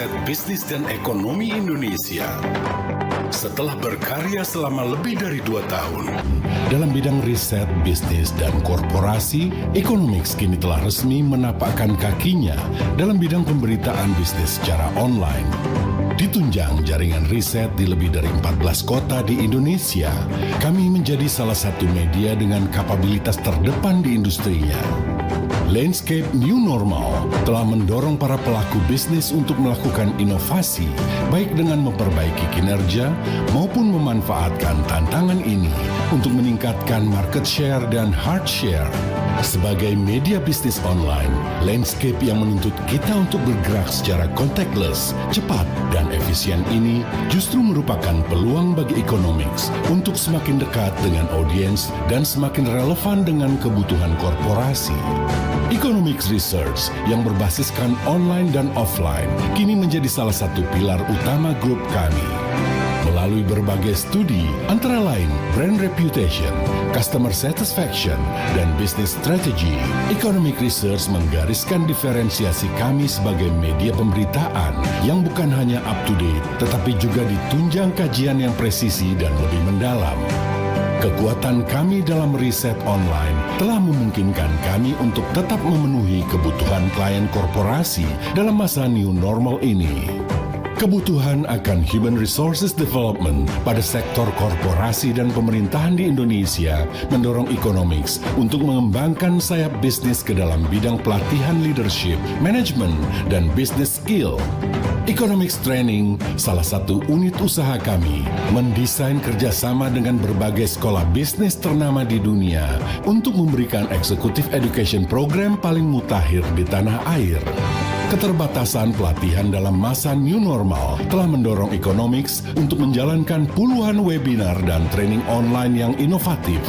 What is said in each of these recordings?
riset bisnis dan ekonomi Indonesia. Setelah berkarya selama lebih dari 2 tahun dalam bidang riset, bisnis, dan korporasi, Economics kini telah resmi menapakkan kakinya dalam bidang pemberitaan bisnis secara online. Ditunjang jaringan riset di lebih dari 14 kota di Indonesia, kami menjadi salah satu media dengan kapabilitas terdepan di industrinya. Landscape New Normal telah mendorong para pelaku bisnis untuk melakukan inovasi, baik dengan memperbaiki kinerja maupun memanfaatkan tantangan ini untuk meningkatkan market share dan hard share. Sebagai media bisnis online, landscape yang menuntut kita untuk bergerak secara contactless, cepat, dan efisien ini justru merupakan peluang bagi Economics untuk semakin dekat dengan audiens dan semakin relevan dengan kebutuhan korporasi. Economics Research yang berbasiskan online dan offline kini menjadi salah satu pilar utama grup kami. Melalui berbagai studi, antara lain brand reputation, customer satisfaction, dan business strategy, Economic Research menggariskan diferensiasi kami sebagai media pemberitaan yang bukan hanya up-to-date, tetapi juga ditunjang kajian yang presisi dan lebih mendalam. Kekuatan kami dalam riset online telah memungkinkan kami untuk tetap memenuhi kebutuhan klien korporasi dalam masa new normal ini. Kebutuhan akan human resources development pada sektor korporasi dan pemerintahan di Indonesia mendorong Economics untuk mengembangkan sayap bisnis ke dalam bidang pelatihan leadership, management, dan business skill. Economics Training, salah satu unit usaha kami, mendesain kerjasama dengan berbagai sekolah bisnis ternama di dunia untuk memberikan executive education program paling mutakhir di tanah air. Keterbatasan pelatihan dalam masa new normal telah mendorong Economics untuk menjalankan puluhan webinar dan training online yang inovatif.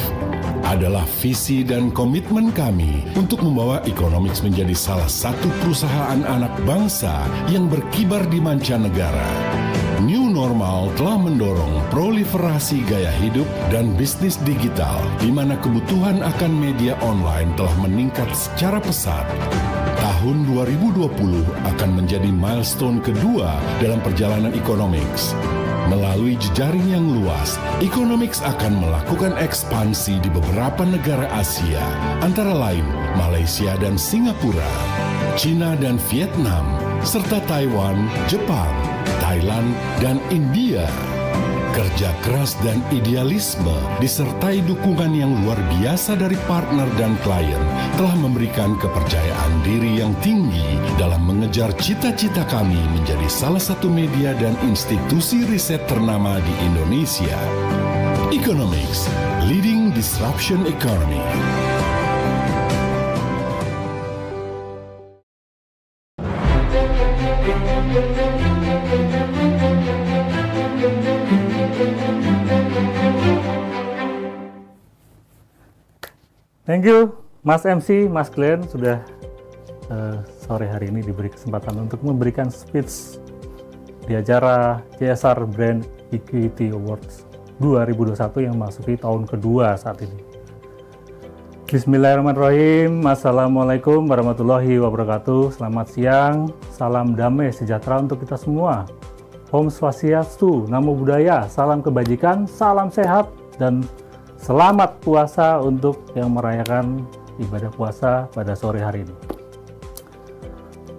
Adalah visi dan komitmen kami untuk membawa Economics menjadi salah satu perusahaan anak bangsa yang berkibar di mancanegara. New normal telah mendorong proliferasi gaya hidup dan bisnis digital, di mana kebutuhan akan media online telah meningkat secara pesat. Tahun 2020 akan menjadi milestone kedua dalam perjalanan Economics. Melalui jejaring yang luas, Economics akan melakukan ekspansi di beberapa negara Asia, antara lain Malaysia dan Singapura, China dan Vietnam, serta Taiwan, Jepang, Thailand, dan India. Kerja keras dan idealisme disertai dukungan yang luar biasa dari partner dan klien telah memberikan kepercayaan diri yang tinggi dalam mengejar cita-cita kami menjadi salah satu media dan institusi riset ternama di Indonesia. Economics, Leading Disruption Economy. Thank you, Mas MC, Mas Glenn, sudah sore hari ini diberi kesempatan untuk memberikan speech di acara CSR Brand Equity Awards 2021 yang memasuki tahun kedua saat ini. Bismillahirrahmanirrahim. Assalamualaikum warahmatullahi wabarakatuh. Selamat siang, salam damai sejahtera untuk kita semua. Om Swastiastu, Namo Buddhaya, salam kebajikan, salam sehat, dan selamat puasa untuk yang merayakan ibadah puasa pada sore hari ini.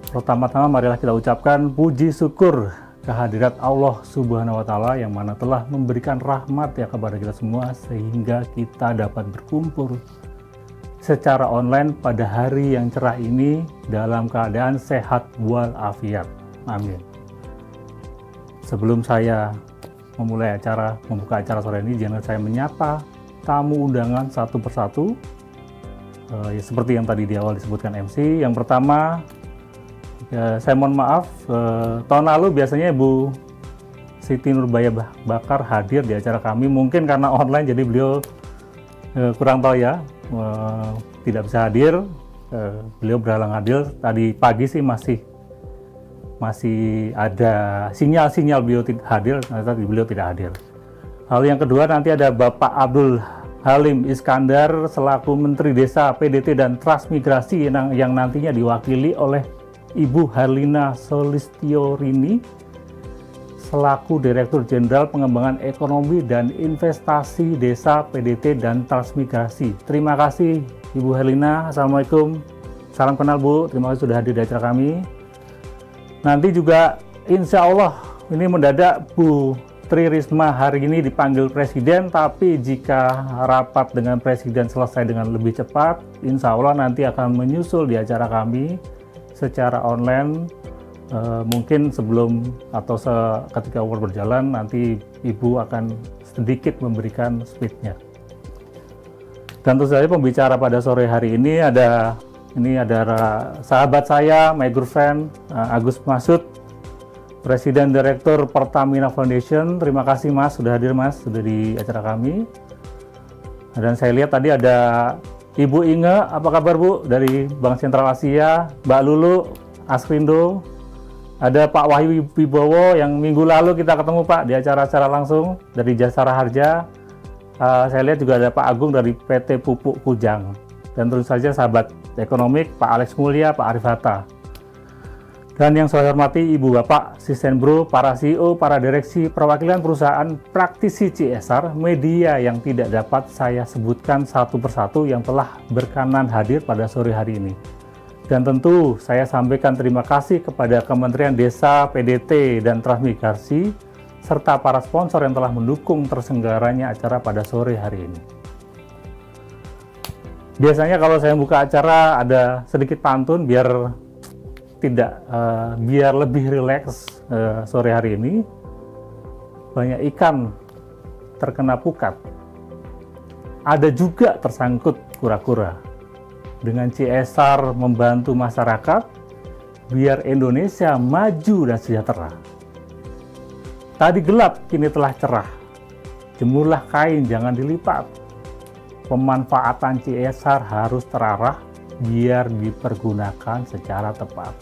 Pertama-tama marilah kita ucapkan puji syukur kehadirat Allah Subhanahu wa Ta'ala yang mana telah memberikan rahmat ya kepada kita semua sehingga kita dapat berkumpul secara online pada hari yang cerah ini dalam keadaan sehat walafiat. Amin. Sebelum saya memulai membuka acara sore ini, jangan saya menyapa tamu undangan satu persatu. Ya, seperti yang tadi di awal disebutkan MC. Yang pertama, saya mohon maaf, tahun lalu biasanya Bu Siti Nurbaya Bakar hadir di acara kami. Mungkin karena online jadi beliau kurang tahu ya, tidak bisa hadir. Beliau berhalang hadir. Tadi pagi sih masih ada sinyal-sinyal beliau hadir, ternyata beliau tidak hadir. Lalu yang kedua nanti ada Bapak Abdul Halim Iskandar selaku Menteri Desa, PDT, dan Transmigrasi yang nantinya diwakili oleh Ibu Herlina Solistiorini selaku Direktur Jenderal Pengembangan Ekonomi dan Investasi Desa PDT dan Transmigrasi. Terima kasih Ibu Herlina. Assalamualaikum. Salam kenal Bu. Terima kasih sudah hadir di acara kami. Nanti juga insya Allah ini mendadak Bu Tri Risma hari ini dipanggil Presiden, tapi jika rapat dengan Presiden selesai dengan lebih cepat, insya Allah nanti akan menyusul di acara kami secara online, mungkin sebelum atau ketika awal berjalan, nanti Ibu akan sedikit memberikan speech-nya. Dan tentu saja pembicara pada sore hari ini ada sahabat saya, my good friend, Agus Masud, Presiden Direktur Pertamina Foundation. Terima kasih Mas, sudah hadir Mas, sudah di acara kami. Dan saya lihat tadi ada Ibu Inge, apa kabar Bu? Dari Bank Sentral Asia, Mbak Lulu, Askrindo, ada Pak Wahyu Wibowo yang minggu lalu kita ketemu Pak di acara-acara langsung dari Jasara Harja. Saya lihat juga ada Pak Agung dari PT Pupuk Kujang. Dan tentu saja sahabat ekonomik, Pak Alex Mulya, Pak Arif Hatta. Dan yang saya hormati Ibu Bapak, Sistenbro, para CEO, para direksi, perwakilan perusahaan, praktisi CSR, media yang tidak dapat saya sebutkan satu persatu yang telah berkenan hadir pada sore hari ini. Dan tentu saya sampaikan terima kasih kepada Kementerian Desa, PDT, dan Transmigrasi, serta para sponsor yang telah mendukung terselenggaranya acara pada sore hari ini. Biasanya kalau saya buka acara ada sedikit pantun biar lebih rileks. Sore hari ini banyak ikan terkena pukat, ada juga tersangkut kura-kura. Dengan CSR membantu masyarakat biar Indonesia maju dan sejahtera. Tadi gelap, kini telah cerah. Jemurlah kain, jangan dilipat. Pemanfaatan CSR harus terarah biar dipergunakan secara tepat.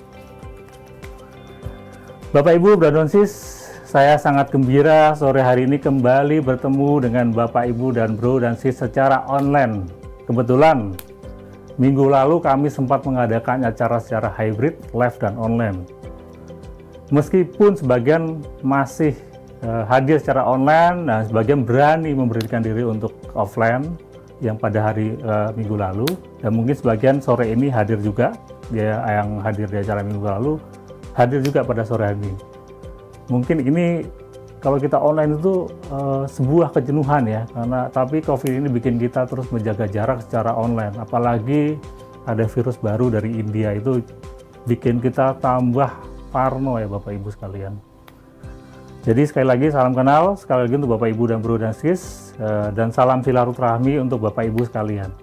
Bapak Ibu, Brother dan Sis, saya sangat gembira sore hari ini kembali bertemu dengan Bapak Ibu dan Bro dan Sis secara online. Kebetulan minggu lalu kami sempat mengadakan acara secara hybrid, live dan online. Meskipun sebagian masih hadir secara online, dan sebagian berani memberikan diri untuk offline yang pada hari minggu lalu, dan mungkin sebagian sore ini hadir juga, yang hadir di acara minggu lalu hadir juga pada sore hari ini. Mungkin ini kalau kita online itu sebuah kejenuhan ya, tapi COVID ini bikin kita terus menjaga jarak secara online, apalagi ada virus baru dari India, itu bikin kita tambah parno ya Bapak Ibu sekalian. Jadi sekali lagi salam kenal, sekali lagi untuk Bapak Ibu dan Bro dan Sis, dan salam silaturahmi untuk Bapak Ibu sekalian.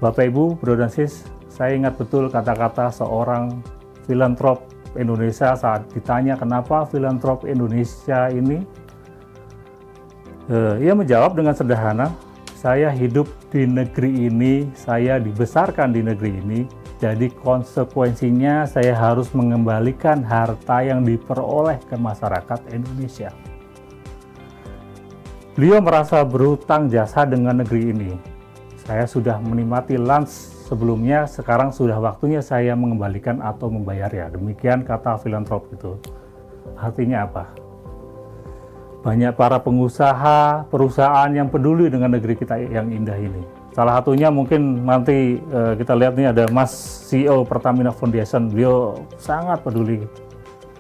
Bapak Ibu, Bro dan Sis, saya ingat betul kata-kata seorang filantrop Indonesia saat ditanya kenapa filantrop Indonesia ini, ia menjawab dengan sederhana, saya hidup di negeri ini, saya dibesarkan di negeri ini, jadi konsekuensinya saya harus mengembalikan harta yang diperoleh ke masyarakat Indonesia. Beliau merasa berhutang jasa dengan negeri ini. Saya sudah menikmati lunch sebelumnya, sekarang sudah waktunya saya mengembalikan atau membayarnya. Demikian kata filantrop itu. Artinya apa? Banyak para pengusaha, perusahaan yang peduli dengan negeri kita yang indah ini. Salah satunya mungkin nanti kita lihat nih ada Mas CEO Pertamina Foundation. Beliau sangat peduli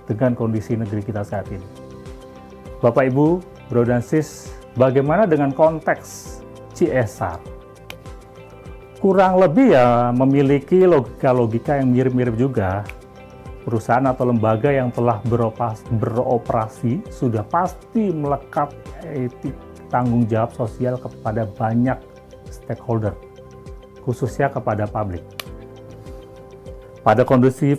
dengan kondisi negeri kita saat ini. Bapak Ibu, Bro dan Sis, bagaimana dengan konteks CSR? Kurang lebih ya memiliki logika-logika yang mirip-mirip juga. Perusahaan atau lembaga yang telah beroperasi sudah pasti melekat etik tanggung jawab sosial kepada banyak stakeholder, khususnya kepada publik. Pada kondisi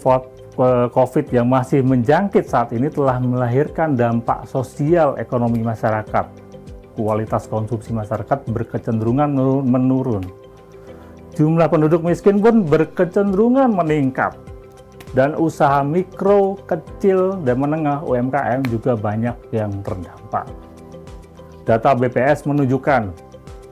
COVID yang masih menjangkit saat ini telah melahirkan dampak sosial ekonomi masyarakat. Kualitas konsumsi masyarakat berkecenderungan menurun. Jumlah penduduk miskin pun berkecenderungan meningkat. Dan usaha mikro, kecil, dan menengah UMKM juga banyak yang terdampak. Data BPS menunjukkan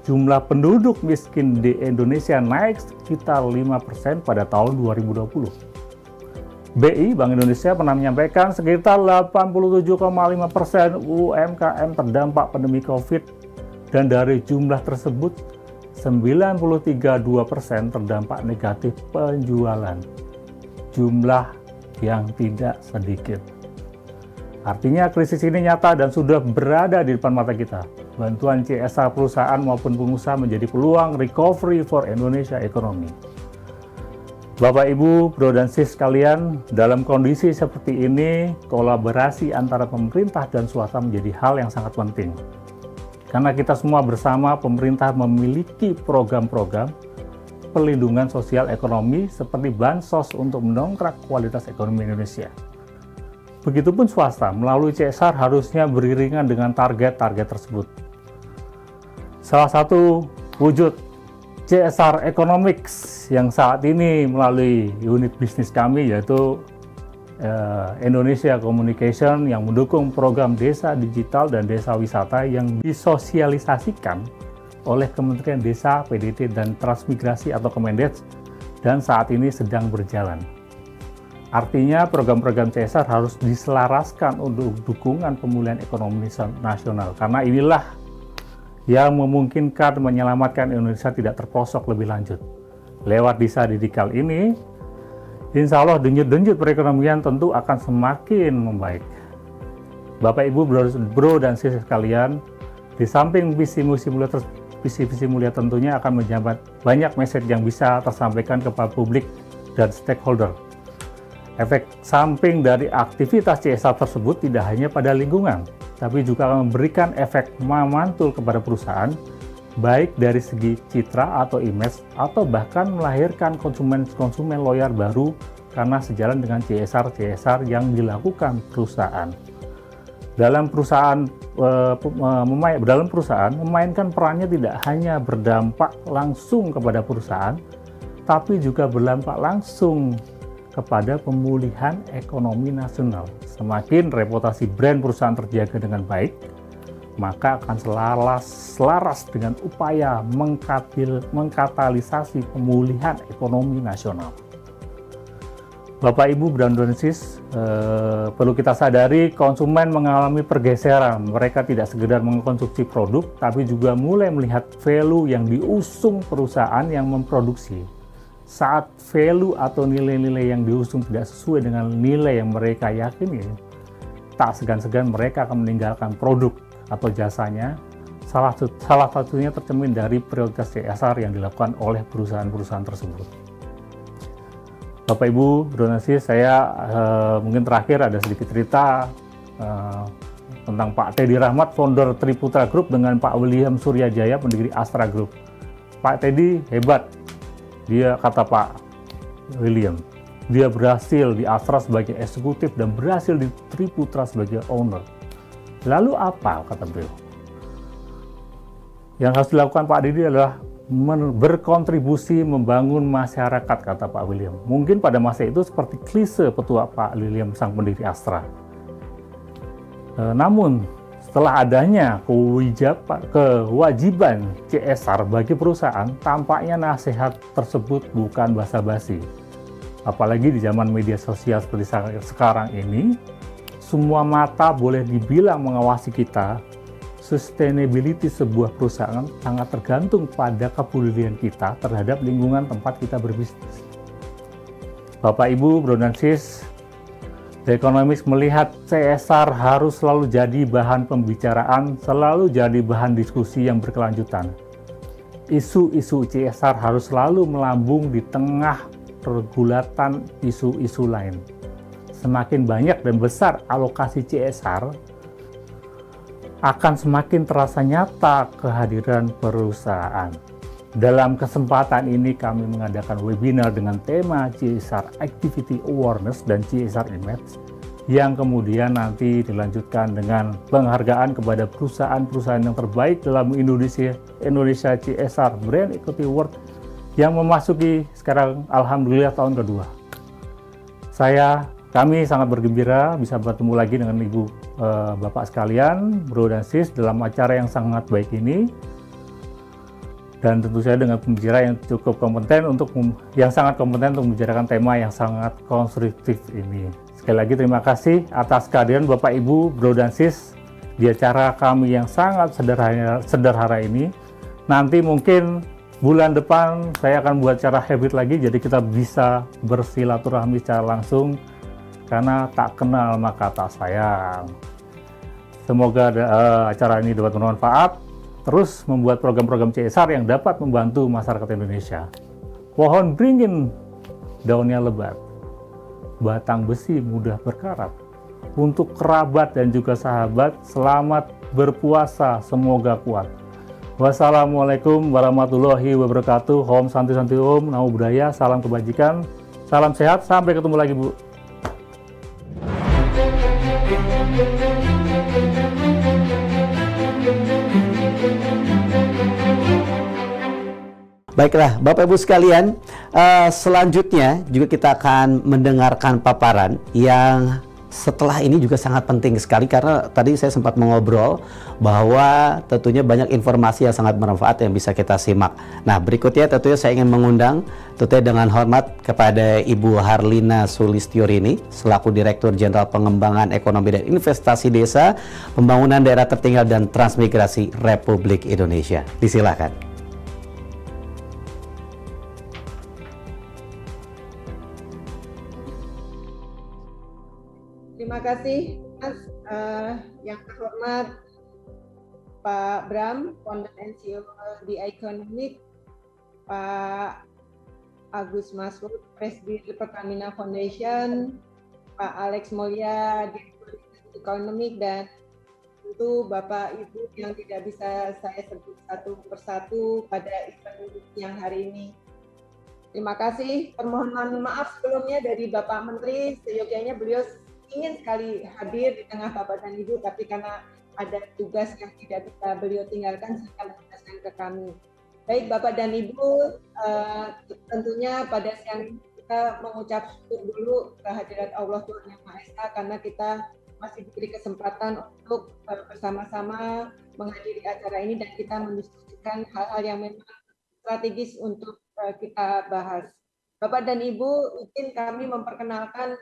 jumlah penduduk miskin di Indonesia naik sekitar 5% pada tahun 2020. BI, Bank Indonesia, pernah menyampaikan sekitar 87,5% UMKM terdampak pandemi COVID, dan dari jumlah tersebut 93,2% terdampak negatif penjualan. Jumlah yang tidak sedikit. Artinya krisis ini nyata dan sudah berada di depan mata kita. Bantuan CSR perusahaan maupun pengusaha menjadi peluang recovery for Indonesia economy. Bapak, Ibu, Bro dan Sis sekalian, dalam kondisi seperti ini, kolaborasi antara pemerintah dan swasta menjadi hal yang sangat penting. Karena kita semua bersama, pemerintah memiliki program-program perlindungan sosial ekonomi seperti bansos untuk mendongkrak kualitas ekonomi Indonesia. Begitupun swasta, melalui CSR harusnya beriringan dengan target-target tersebut. Salah satu wujud CSR Economics yang saat ini melalui unit bisnis kami yaitu Indonesia Communication yang mendukung program Desa Digital dan Desa Wisata yang disosialisasikan oleh Kementerian Desa, PDT, dan Transmigrasi atau Kemendets dan saat ini sedang berjalan. Artinya program-program CSR harus diselaraskan untuk dukungan pemulihan ekonomi nasional karena inilah yang memungkinkan menyelamatkan Indonesia tidak terprosok lebih lanjut. Lewat Desa Digital ini, insya Allah denyut-denyut perekonomian tentu akan semakin membaik. Bapak, Ibu, Bro dan Sis sekalian, di samping visi mulia tentunya akan menjabat banyak message yang bisa tersampaikan kepada publik dan stakeholder. Efek samping dari aktivitas CSR tersebut tidak hanya pada lingkungan, tapi juga akan memberikan efek mantul kepada perusahaan, baik dari segi citra atau image, atau bahkan melahirkan konsumen loyal baru karena sejalan dengan CSR yang dilakukan perusahaan. Dalam perusahaan memainkan perannya tidak hanya berdampak langsung kepada perusahaan, tapi juga berdampak langsung kepada pemulihan ekonomi nasional. Semakin reputasi brand perusahaan terjaga dengan baik, maka akan selaras dengan upaya mengkatalisasi pemulihan ekonomi nasional. Bapak, Ibu, Bro dan Sis, perlu kita sadari konsumen mengalami pergeseran. Mereka tidak sekedar mengkonsumsi produk, tapi juga mulai melihat value yang diusung perusahaan yang memproduksi. Saat value atau nilai-nilai yang diusung tidak sesuai dengan nilai yang mereka yakini, tak segan-segan mereka akan meninggalkan produk atau jasanya. Salah satunya tercermin dari prioritas CSR yang dilakukan oleh perusahaan-perusahaan tersebut. Bapak, Ibu, Bro dan Sis, saya mungkin terakhir ada sedikit cerita tentang Pak Teddy Rahmat, founder Triputra Group, dengan Pak William Suryajaya, pendiri Astra Group. Pak Teddy hebat. Dia, kata Pak William, dia berhasil di Astra sebagai eksekutif dan berhasil di Triputra sebagai owner. Lalu apa, kata beliau? Yang harus dilakukan Pak Teddy adalah berkontribusi membangun masyarakat, kata Pak William. Mungkin pada masa itu seperti klise petua Pak William sang pendiri Astra. Namun setelah adanya kewajiban CSR bagi perusahaan, tampaknya nasihat tersebut bukan basa-basi. Apalagi di zaman media sosial seperti sekarang ini, semua mata boleh dibilang mengawasi kita. Sustainability sebuah perusahaan sangat tergantung pada kepedulian kita terhadap lingkungan tempat kita berbisnis. Bapak, Ibu, Bro dan Sis, The Economist melihat CSR harus selalu jadi bahan pembicaraan, selalu jadi bahan diskusi yang berkelanjutan. Isu-isu CSR harus selalu melambung di tengah pergulatan isu-isu lain. Semakin banyak dan besar alokasi CSR, akan semakin terasa nyata kehadiran perusahaan. Dalam kesempatan ini kami mengadakan webinar dengan tema CSR Activity Awareness dan CSR Image, yang kemudian nanti dilanjutkan dengan penghargaan kepada perusahaan-perusahaan yang terbaik dalam Indonesia CSR Brand Equity Award yang memasuki sekarang alhamdulillah tahun kedua. Kami sangat bergembira bisa bertemu lagi dengan Bapak sekalian, Bro dan Sis, dalam acara yang sangat baik ini. dan tentu saja dengan pembicara yang cukup kompeten yang sangat kompeten untuk membicarakan tema yang sangat konstruktif ini. Sekali lagi terima kasih atas kehadiran Bapak Ibu, Bro dan Sis di acara kami yang sangat sederhana ini. Nanti mungkin bulan depan saya akan buat cara hybrid lagi, jadi kita bisa bersilaturahmi secara langsung karena tak kenal maka tak sayang. Semoga acara ini dapat bermanfaat, terus membuat program-program CSR yang dapat membantu masyarakat Indonesia. Pohon beringin daunnya lebat, batang besi mudah berkarat. Untuk kerabat dan juga sahabat, selamat berpuasa, semoga kuat. Wassalamualaikum warahmatullahi wabarakatuh. Om Santi Santi Om, Namo Buddhaya, salam kebajikan, salam sehat, sampai ketemu lagi Bu. Baiklah, Bapak Ibu sekalian, selanjutnya juga kita akan mendengarkan paparan yang setelah ini juga sangat penting sekali, karena tadi saya sempat mengobrol bahwa tentunya banyak informasi yang sangat bermanfaat yang bisa kita simak. Nah, berikutnya tentunya saya ingin mengundang tentunya dengan hormat kepada Ibu Harlina Sulistyorini selaku Direktur Jenderal Pengembangan Ekonomi dan Investasi Desa, Pembangunan Daerah Tertinggal dan Transmigrasi Republik Indonesia. Disilakan. Terima kasih, Mas. Yang terhormat Pak Bram, Founder and CEO di Economic, Pak Agus Masud, Presiden Pertamina Foundation, Pak Alex Mulya, Direktur Economic, dan tentu Bapak Ibu yang tidak bisa saya sebut satu persatu pada event yang hari ini. Terima kasih. Permohonan maaf sebelumnya dari Bapak Menteri, seyogyanya beliau ingin sekali hadir di tengah Bapak dan Ibu, tapi karena ada tugas yang tidak bisa beliau tinggalkan sehingga menugaskan ke kami. Baik Bapak dan Ibu, tentunya pada siang ini kita mengucap syukur dulu kehadirat Allah Tuhan Yang Maha Esa, karena kita masih diberi kesempatan untuk bersama-sama menghadiri acara ini dan kita mendiskusikan hal-hal yang memang strategis untuk kita bahas. Bapak dan Ibu, izin kami memperkenalkan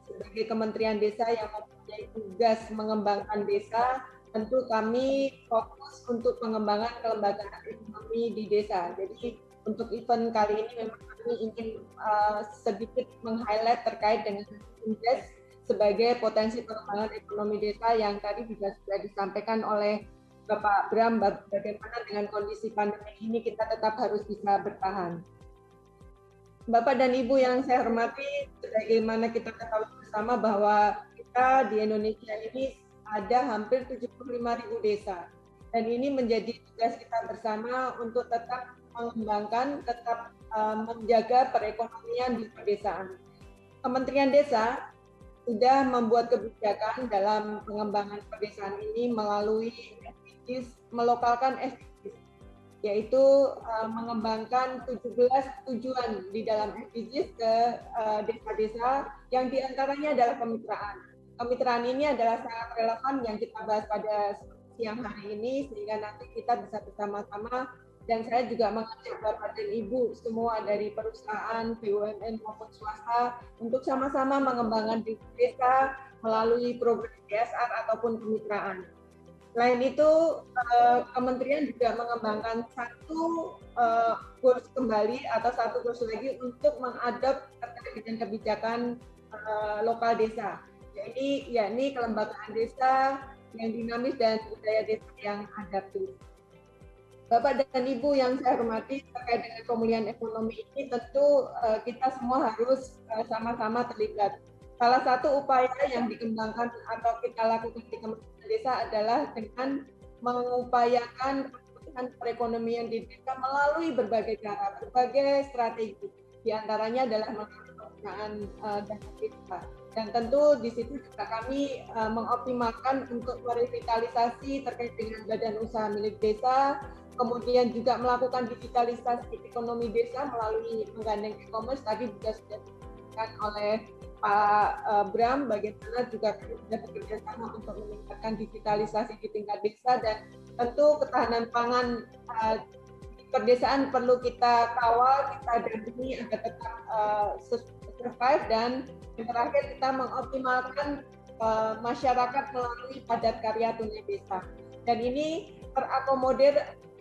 sebagai Kementerian Desa yang mempunyai tugas mengembangkan desa, tentu kami fokus untuk pengembangan kelembagaan ekonomi di desa. Jadi untuk event kali ini memang kami ingin sedikit meng-highlight terkait dengan INDES sebagai potensi pengembangan ekonomi desa yang tadi juga sudah disampaikan oleh Bapak Bram, bagaimana dengan kondisi pandemi ini kita tetap harus bisa bertahan. Bapak dan Ibu yang saya hormati, sebagaimana kita ketahui bersama bahwa kita di Indonesia ini ada hampir 75.000 desa. Dan ini menjadi tugas kita bersama untuk tetap mengembangkan, tetap menjaga perekonomian di pedesaan. Kementerian Desa sudah membuat kebijakan dalam pengembangan pedesaan ini melalui SDGs, melokalkan SDGs, yaitu mengembangkan 17 tujuan di dalam SDGs ke desa-desa yang diantaranya adalah kemitraan. Kemitraan ini adalah sangat relevan yang kita bahas pada siang hari ini, sehingga nanti kita bisa bersama-sama, dan saya juga mengajak Bapak dan Ibu semua dari perusahaan, BUMN maupun swasta untuk sama-sama mengembangkan di desa melalui program CSR ataupun kemitraan. Selain itu, kementerian juga mengembangkan satu kurs kembali atau satu kurs lagi untuk mengadop terkait dengan kebijakan lokal desa. Jadi, yakni kelembagaan desa yang dinamis dan budaya desa yang adaptif. Bapak dan Ibu yang saya hormati, terkait dengan pemulihan ekonomi ini tentu kita semua harus sama-sama terlibat. Salah satu upaya yang dikembangkan atau kita lakukan di Kementerian Desa adalah dengan mengupayakan perekonomian di desa melalui berbagai cara, berbagai strategi. Di antaranya adalah melalui penggunaan dana desa. Dan tentu di situ juga kami mengoptimalkan untuk merevitalisasi terkait dengan badan usaha milik desa, kemudian juga melakukan digitalisasi ekonomi desa melalui menggandeng e-commerce. Tadi juga sudah disebutkan oleh Pak Bram, bagaimana juga kami sudah bekerja sama untuk meningkatkan digitalisasi di tingkat desa, dan tentu ketahanan pangan perdesaan perlu kita kawal, kita dampingi agar tetap survive, dan yang terakhir kita mengoptimalkan masyarakat melalui padat karya tunai desa. Dan ini terakomodir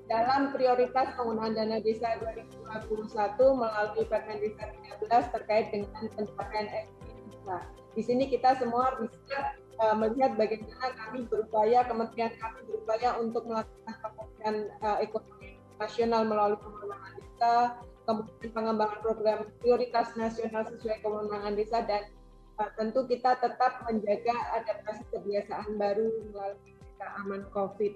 dalam prioritas penggunaan dana desa 2021 melalui Permen Desa 13 terkait dengan pencapaian SDG desa. Di sini kita semua bisa melihat bagaimana kami berupaya, kementerian kami berupaya untuk melakukan pemulihan ekonomi nasional melalui pengembangan desa, kemudian pengembangan program prioritas nasional sesuai kewenangan desa, dan tentu kita tetap menjaga adaptasi kebiasaan baru melalui desa aman COVID.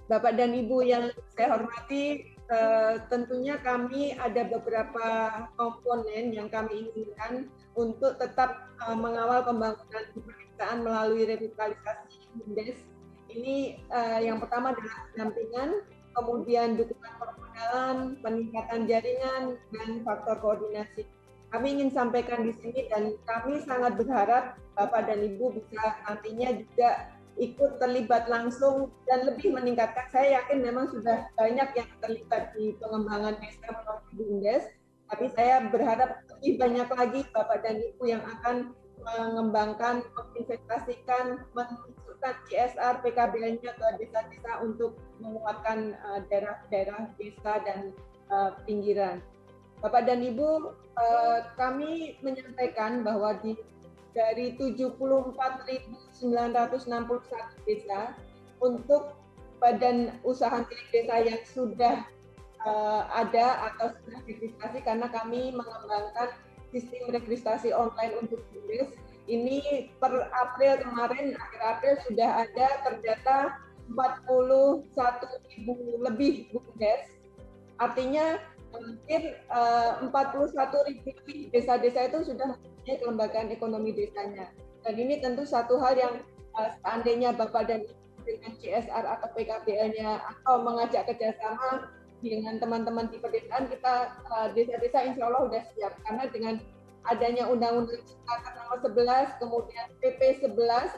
Bapak dan Ibu yang saya hormati, tentunya kami ada beberapa komponen yang kami inginkan untuk tetap mengawal pembangunan pedesaan melalui revitalisasi BUMDes. Ini yang pertama adalah pendampingan, kemudian dukungan permodalan, peningkatan jaringan, dan faktor koordinasi. Kami ingin sampaikan di sini, dan kami sangat berharap Bapak dan Ibu bisa nantinya juga ikut terlibat langsung dan lebih meningkatkan. Saya yakin memang sudah banyak yang terlibat di pengembangan desa melalui BUMDes, tapi saya berharap lebih banyak lagi Bapak dan Ibu yang akan mengembangkan, menginvestasikan, menunjukkan CSR PKBL-nya ke desa-desa untuk menguatkan daerah-daerah desa dan pinggiran. Bapak dan Ibu, kami menyampaikan bahwa dari 74.961 desa, untuk badan usaha milik desa yang sudah ada atau sudah registrasi, karena kami mengembangkan sistem registrasi online untuk BUMDes. Ini per April kemarin, akhir April sudah ada terdata 41.000 lebih BUMDes. Artinya hampir 41.000 lebih desa-desa itu sudah mempunyai kelembagaan ekonomi desanya. Dan ini tentu satu hal yang seandainya Bapak dan Ibu dengan CSR atau PKBL-nya atau mengajak kerjasama dengan teman-teman di pedesaan, kita desa-desa insya Allah sudah siap. Karena dengan adanya Undang-Undang Ciptaker nomor 11, kemudian PP 11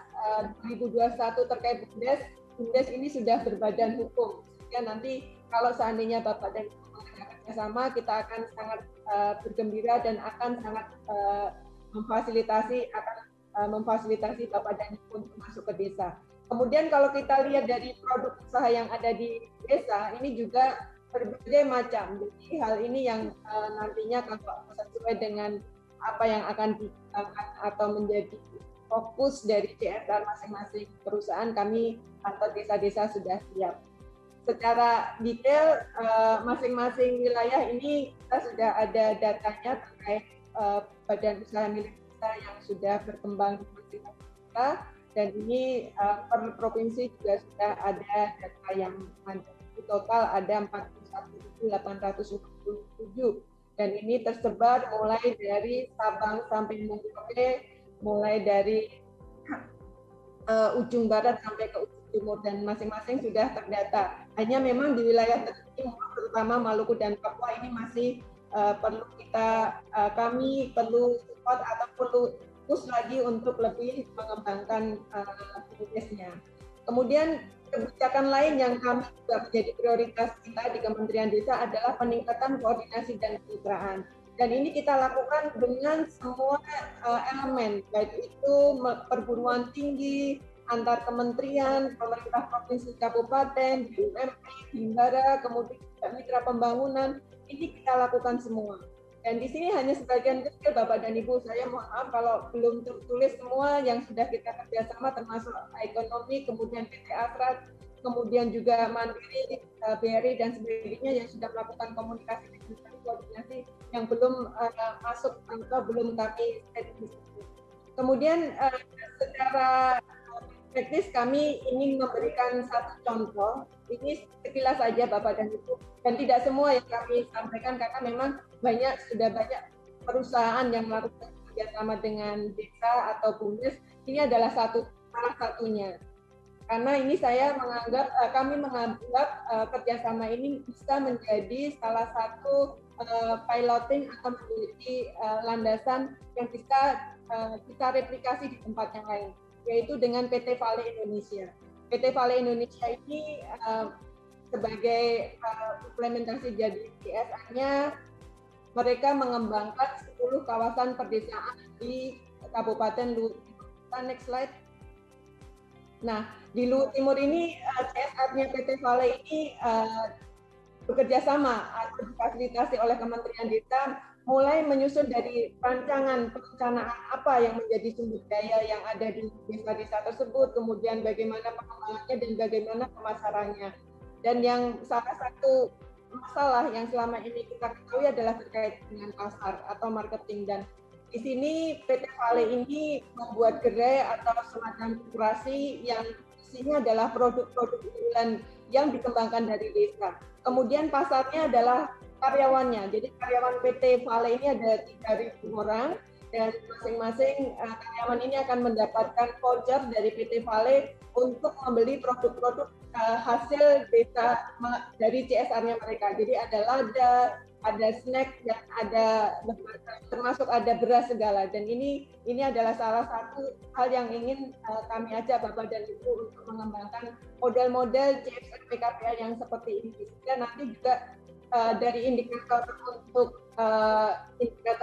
2021 terkait BUMDes, BUMDes ini sudah berbadan hukum. Sehingga nanti kalau seandainya Bapak dan Ibu mengajak kerjasama, kita akan sangat bergembira dan akan sangat memfasilitasi Bapak dan Ibu untuk masuk ke desa. Kemudian kalau kita lihat dari produk usaha yang ada di desa, ini juga berbagai macam. Jadi hal ini yang nantinya kalau sesuai dengan apa yang akan dikembangkan atau menjadi fokus dari CSR masing-masing perusahaan, kami atau desa-desa sudah siap. Secara detail masing-masing wilayah ini kita sudah ada datanya terkait badan usaha milik desa yang sudah berkembang di masing-masing desa, dan ini per provinsi juga sudah ada data yang total ada 41.857, dan ini tersebar mulai dari Sabang sampai Merauke, mulai dari ujung barat sampai ke ujung timur, dan masing-masing sudah terdata. Hanya memang di wilayah tertentu, terutama Maluku dan Papua, ini masih perlu kami perlu support atau perlu push lagi untuk lebih mengembangkan BUMDesnya. Kemudian kebijakan lain yang kami juga menjadi prioritas kita di Kementerian Desa adalah peningkatan koordinasi dan kemitraan. Dan ini kita lakukan dengan semua elemen, baik itu perguruan tinggi, antar kementerian, pemerintah provinsi, kabupaten, BUMN, Himbara, kemudian mitra pembangunan, ini kita lakukan semua. Dan di sini hanya sebagian kecil Bapak dan Ibu, saya mohon maaf kalau belum tertulis semua yang sudah kita kerjasama, termasuk ekonomi, kemudian PT Asrat, kemudian juga Mandiri, BRI, dan sebagainya yang sudah melakukan komunikasi dan koordinasi yang belum masuk atau belum kami set di situ. Kemudian secara teknis kami ingin memberikan satu contoh, ini sekilas saja Bapak dan Ibu, dan tidak semua yang kami sampaikan karena memang sudah banyak perusahaan yang melakukan kerjasama dengan desa atau BUMDes. Ini adalah salah satunya. Karena ini kami menganggap kerjasama ini bisa menjadi salah satu piloting atau menjadi landasan yang bisa kita replikasi di tempat yang lain, yaitu dengan PT Vale Indonesia. PT Vale Indonesia ini sebagai implementasi jadi CSR-nya, mereka mengembangkan 10 kawasan perdesaan di Kabupaten Luhut Timur. Next slide. Nah, di Luhut Timur ini CSR-nya PT Vale ini bekerja sama atau difasilitasi oleh Kementerian Desa, mulai menyusun dari rancangan perencanaan apa yang menjadi sumber daya yang ada di desa-desa tersebut, kemudian bagaimana pengembangannya dan bagaimana pemasarannya. Dan yang salah satu masalah yang selama ini kita ketahui adalah terkait dengan pasar atau marketing, dan di sini PT Vale ini membuat gerai atau semacam kurasi yang isinya adalah produk-produk unggulan yang dikembangkan dari desa. Kemudian pasarnya adalah karyawannya. Jadi karyawan PT Vale ini ada 3.000 orang, dan masing-masing karyawan ini akan mendapatkan voucher dari PT Vale untuk membeli produk-produk hasil desa dari CSR-nya mereka. Jadi ada lada, ada snack, dan ada termasuk ada beras segala. Dan ini adalah salah satu hal yang ingin kami ajak Bapak dan Ibu untuk mengembangkan model-model CSR PKPA yang seperti ini. Sehingga nanti juga dari indikator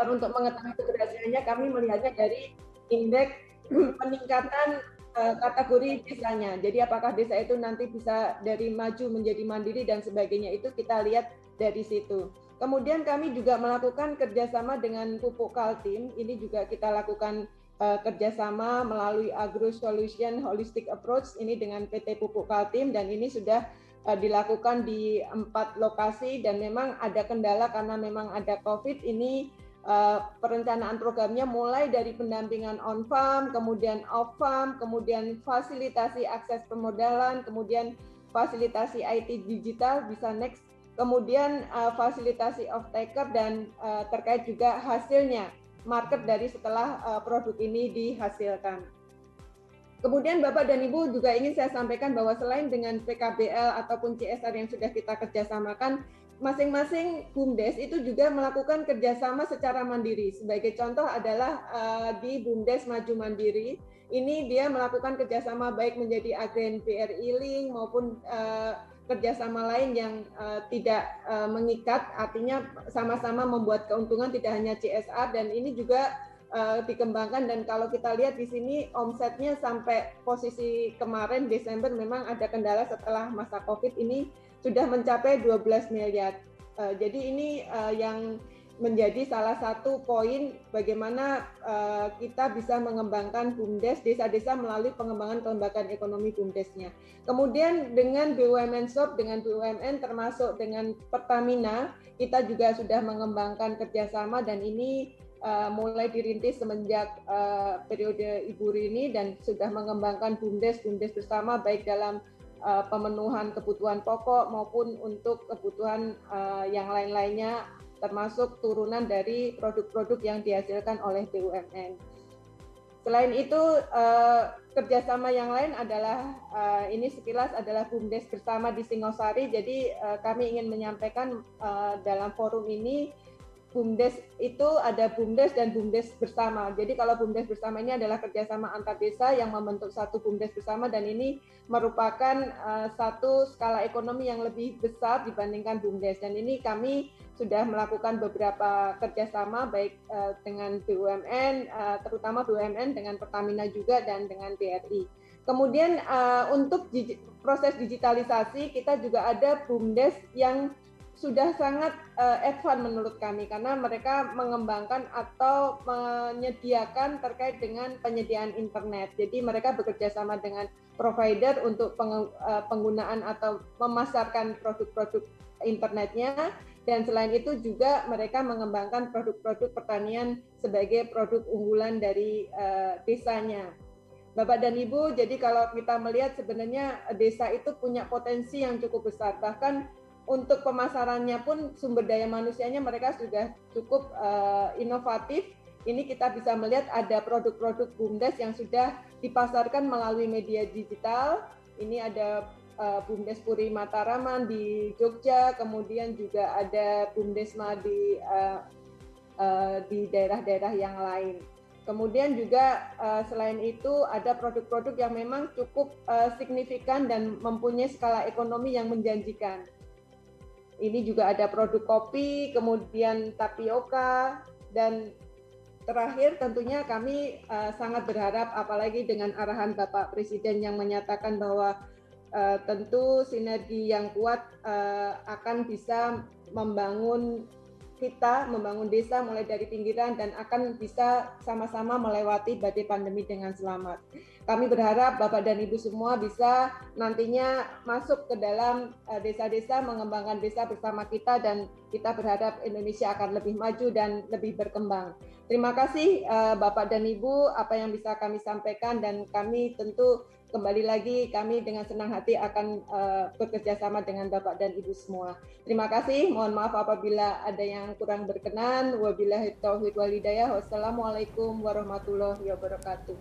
untuk mengetahui keberhasilannya, kami melihatnya dari indeks peningkatan kategori desanya. Jadi apakah desa itu nanti bisa dari maju menjadi mandiri dan sebagainya, itu kita lihat dari situ. Kemudian kami juga melakukan kerjasama dengan Pupuk Kaltim. Ini juga kita lakukan kerjasama melalui Agro Solution Holistic Approach ini dengan PT Pupuk Kaltim, dan ini sudah dilakukan di 4 lokasi, dan memang ada kendala karena memang ada COVID ini. Perencanaan programnya mulai dari pendampingan on farm, kemudian off farm, kemudian fasilitasi akses permodalan, kemudian fasilitasi IT digital, bisa next, kemudian fasilitasi off taker, dan terkait juga hasilnya, market dari setelah produk ini dihasilkan. Kemudian Bapak dan Ibu juga ingin saya sampaikan bahwa selain dengan PKBL ataupun CSR yang sudah kita kerjasamakan, masing-masing BUMDes itu juga melakukan kerjasama secara mandiri. Sebagai contoh adalah di BUMDes Maju Mandiri, ini dia melakukan kerjasama baik menjadi agen BRI Link maupun kerjasama lain yang tidak mengikat, artinya sama-sama membuat keuntungan, tidak hanya CSR, dan ini juga dikembangkan. Dan kalau kita lihat di sini omsetnya sampai posisi kemarin Desember memang ada kendala setelah masa COVID ini sudah mencapai 12 miliar. Jadi ini yang menjadi salah satu poin bagaimana kita bisa mengembangkan BUMDes desa-desa melalui pengembangan kelembagaan ekonomi BUMDesnya. Kemudian dengan BUMN Shop, dengan BUMN termasuk dengan Pertamina, kita juga sudah mengembangkan kerjasama, dan ini mulai dirintis semenjak periode Ibu Rini, dan sudah mengembangkan BUMDes bersama baik dalam pemenuhan kebutuhan pokok maupun untuk kebutuhan yang lain-lainnya, termasuk turunan dari produk-produk yang dihasilkan oleh BUMN. Selain itu, kerjasama yang lain adalah ini sekilas adalah BUMDes bersama di Singosari. Jadi kami ingin menyampaikan dalam forum ini, BUMDes itu ada BUMDes dan BUMDes bersama. Jadi kalau BUMDes bersama ini adalah kerjasama antar desa yang membentuk satu BUMDes bersama, dan ini merupakan satu skala ekonomi yang lebih besar dibandingkan BUMDes. Dan ini kami sudah melakukan beberapa kerjasama baik dengan BUMN, terutama BUMN dengan Pertamina juga, dan dengan BRI. Kemudian untuk proses digitalisasi, kita juga ada BUMDes yang sudah sangat advance menurut kami, karena mereka mengembangkan atau menyediakan terkait dengan penyediaan internet. Jadi mereka bekerja sama dengan provider untuk penggunaan atau memasarkan produk-produk internetnya, dan selain itu juga mereka mengembangkan produk-produk pertanian sebagai produk unggulan dari desanya. Bapak dan Ibu, jadi kalau kita melihat sebenarnya desa itu punya potensi yang cukup besar, bahkan untuk pemasarannya pun sumber daya manusianya mereka sudah cukup inovatif. Ini kita bisa melihat ada produk-produk BUMDes yang sudah dipasarkan melalui media digital. Ini ada BUMDes Puri Mataraman di Jogja, kemudian juga ada BUMDesma di daerah-daerah yang lain. Kemudian juga selain itu ada produk-produk yang memang cukup signifikan dan mempunyai skala ekonomi yang menjanjikan. Ini juga ada produk kopi, kemudian tapioka, dan terakhir tentunya kami sangat berharap apalagi dengan arahan Bapak Presiden yang menyatakan bahwa tentu sinergi yang kuat akan bisa membangun desa mulai dari pinggiran dan akan bisa sama-sama melewati badai pandemi dengan selamat. Kami berharap Bapak dan Ibu semua bisa nantinya masuk ke dalam desa-desa, mengembangkan desa bersama kita, dan kita berharap Indonesia akan lebih maju dan lebih berkembang. Terima kasih Bapak dan Ibu, apa yang bisa kami sampaikan, dan kami tentu kembali lagi kami dengan senang hati akan bekerja sama dengan Bapak dan Ibu semua. Terima kasih, mohon maaf apabila ada yang kurang berkenan. Wabillahi taufiq wal hidayah. Wassalamualaikum warahmatullahi wabarakatuh.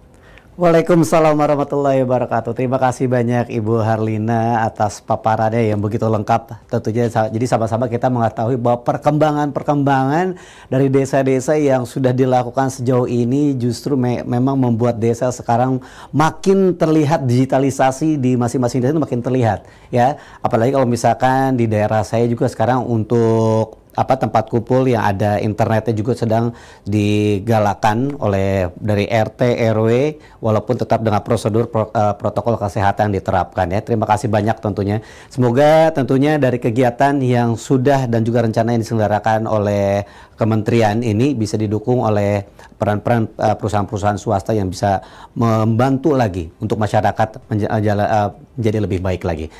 Waalaikumsalam warahmatullahi wabarakatuh. Terima kasih banyak Ibu Harlina atas paparannya yang begitu lengkap. Tentunya jadi sama-sama kita mengetahui bahwa perkembangan dari desa-desa yang sudah dilakukan sejauh ini justru memang membuat desa sekarang makin terlihat, digitalisasi di masing-masing desa itu makin terlihat ya. Apalagi kalau misalkan di daerah saya juga sekarang untuk tempat kumpul yang ada internetnya juga sedang digalakan oleh dari RT RW, walaupun tetap dengan prosedur protokol kesehatan diterapkan ya. Terima kasih banyak tentunya. Semoga tentunya dari kegiatan yang sudah dan juga rencana yang diselenggarakan oleh kementerian ini bisa didukung oleh peran-peran perusahaan-perusahaan swasta yang bisa membantu lagi untuk masyarakat menjadi lebih baik lagi.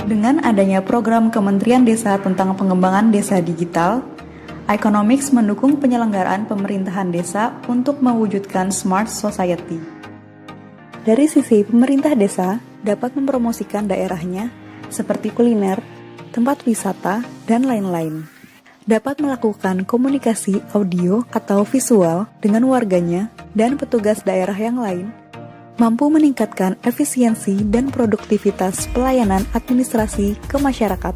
Dengan adanya program Kementerian Desa tentang pengembangan desa digital, Iconomics mendukung penyelenggaraan pemerintahan desa untuk mewujudkan smart society. Dari sisi pemerintah desa dapat mempromosikan daerahnya seperti kuliner, tempat wisata, dan lain-lain. Dapat melakukan komunikasi audio atau visual dengan warganya dan petugas daerah yang lain, mampu meningkatkan efisiensi dan produktivitas pelayanan administrasi ke masyarakat,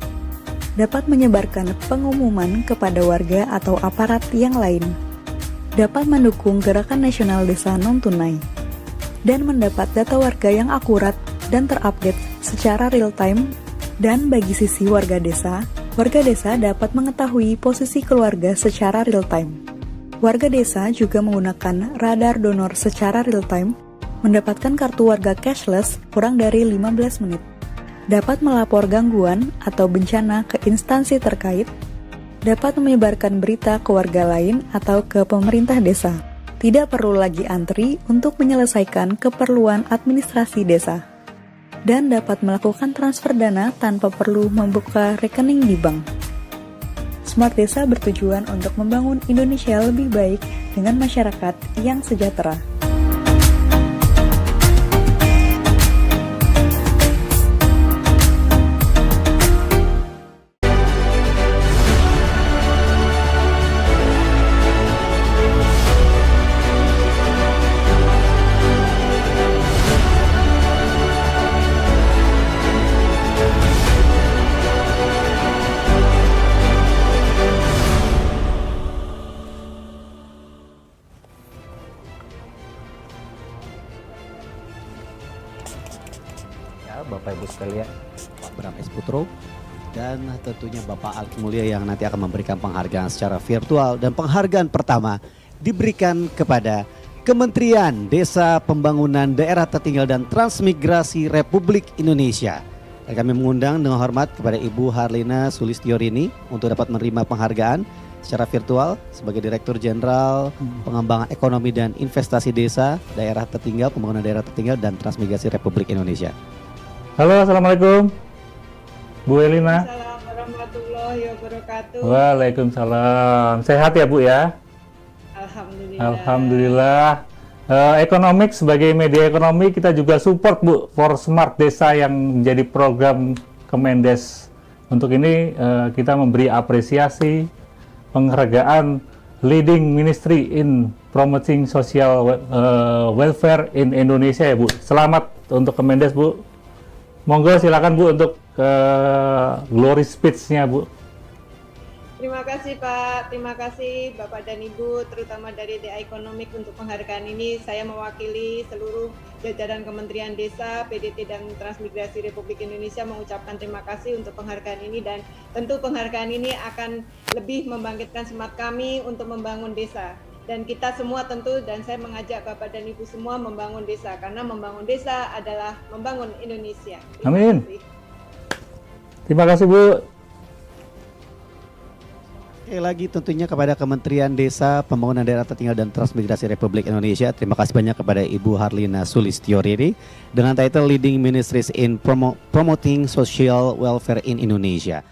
dapat menyebarkan pengumuman kepada warga atau aparat yang lain, dapat mendukung gerakan nasional desa non-tunai, dan mendapat data warga yang akurat dan terupdate secara real-time. Dan bagi sisi warga desa dapat mengetahui posisi keluarga secara real-time. Warga desa juga menggunakan radar donor secara real-time, mendapatkan kartu warga cashless kurang dari 15 menit, dapat melapor gangguan atau bencana ke instansi terkait, dapat menyebarkan berita ke warga lain atau ke pemerintah desa. Tidak perlu lagi antri untuk menyelesaikan keperluan administrasi desa, dan dapat melakukan transfer dana tanpa perlu membuka rekening di bank. Smart Desa bertujuan untuk membangun Indonesia lebih baik dengan masyarakat yang sejahtera. Bapak Ibu sekalian, Pak Bram S. Putro, dan tentunya Bapak Alki Mulya yang nanti akan memberikan penghargaan secara virtual. Dan penghargaan pertama diberikan kepada Kementerian Desa Pembangunan Daerah Tertinggal dan Transmigrasi Republik Indonesia. Dan kami mengundang dengan hormat kepada Ibu Harlina Sulistiorini untuk dapat menerima penghargaan secara virtual sebagai Direktur Jenderal Pengembangan Ekonomi dan Investasi Desa, Daerah Tertinggal, Pembangunan Daerah Tertinggal dan Transmigrasi Republik Indonesia. Halo, assalamualaikum, Bu Elina. Assalamualaikum warahmatullahi wabarakatuh. Waalaikumsalam. Sehat ya Bu ya? Alhamdulillah. Alhamdulillah. Economics sebagai media ekonomi kita juga support Bu for Smart Desa yang menjadi program Kemendes. Untuk ini kita memberi apresiasi penghargaan Leading Ministry in Promoting Social Welfare in Indonesia ya Bu. Selamat untuk Kemendes Bu. Monggo silakan Bu untuk glory speech-nya Bu. Terima kasih Pak, terima kasih Bapak dan Ibu, terutama dari The Economic untuk penghargaan ini. Saya mewakili seluruh jajaran Kementerian Desa, PDT dan Transmigrasi Republik Indonesia mengucapkan terima kasih untuk penghargaan ini, dan tentu penghargaan ini akan lebih membangkitkan semangat kami untuk membangun desa. Dan kita semua tentu, dan saya mengajak Bapak dan Ibu semua membangun desa, karena membangun desa adalah membangun Indonesia. Amin. Terima kasih Bu. Sekali lagi tentunya kepada Kementerian Desa, Pembangunan Daerah Tertinggal dan Transmigrasi Republik Indonesia. Terima kasih banyak kepada Ibu Harlina Sulistioriri dengan title Leading Ministries in Promoting Social Welfare in Indonesia.